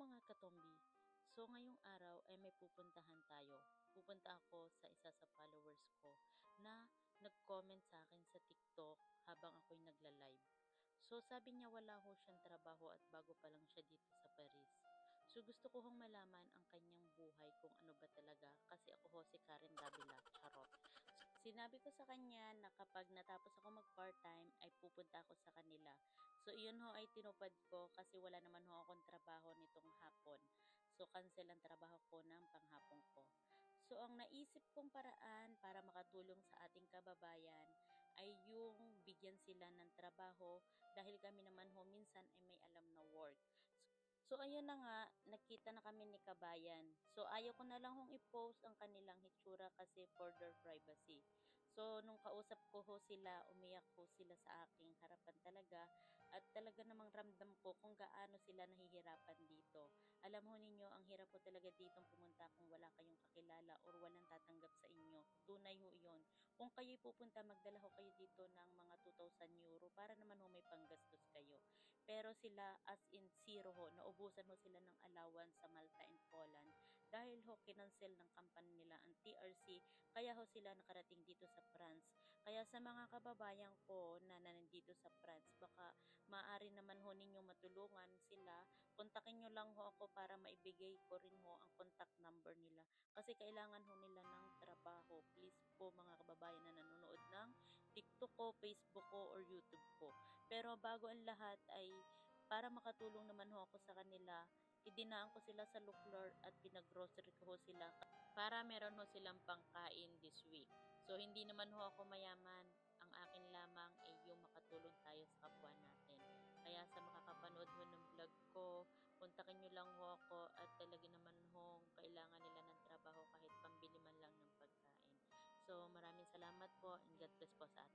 mga katombi. So ngayong araw ay may pupuntahan tayo. Pupunta ako sa isa sa followers ko na nag-comment sa akin sa TikTok habang ako'y nagla-live. So sabi niya wala ho siyang trabaho at bago pa lang siya dito sa Paris. So gusto ko hong malaman ang kanyang buhay kung ano ba talaga kasi ako ho si Karen Davila, charot. Sinabi ko sa kanya na kapag natapos ako mag-part-time ay pupunta ako sa kanila. So iyon ho ay tinupad ko kasi wala naman ho akong trabaho nitong hapon. So cancel ang trabaho ko ng panghapon ko. So ang naisip kong paraan para makatulong sa ating kababayan ay yung bigyan sila ng trabaho dahil kami naman ho minsan ay may alam na work. So ayun na nga, nakita na kami ni Kabayan. So ayaw ko na lang hong i-post ang kanilang hitsura kasi for their privacy. So nung kausap ko ho sila, umiyak ho sila sa aking harapan talaga at talaga namang ramdam ko kung gaano sila nahihirapan dito. Alam ho ninyo, ang hirap po talaga ditong pumunta kung wala kayong kakilala or walang tatanggap sa inyo. Tunay ho iyon. Kung kayo'y pupunta, magdala ho kayo dito ng mga 2,000 euro para naman ho may panggastos kayo. Pero sila as in zero ho, naubusan ho sila ng allowance sa Malta and Poland dahil ho kinancel ng company nila ang TRC kaya ho sila nakarating dito sa France. Kaya sa mga kababayan ko na nandito sa France, baka maaari naman ho ninyong matulungan sila. Kontakin nyo lang ho ako para maibigay ko rin ho ang contact number nila kasi kailangan ho nila ng trabaho. Please po mga kababayan na nanonood ng TikTok ko, Facebook ko, or YouTube ko. Pero bago ang lahat ay para makatulong naman ho ako sa kanila, idinaan ko sila sa Luklor at pinag-grocery ko ho sila para meron ho silang pangkain this week. So hindi naman ho ako mayaman, ang akin lamang ay yung makatulong tayo sa kapwa natin. Kaya sa makakapanood ho ng vlog ko, kontakin nyo lang ho ako at talaga naman ho kailangan nila ng trabaho kahit pambili man lang ng pagkain. So maraming salamat po and God bless po sa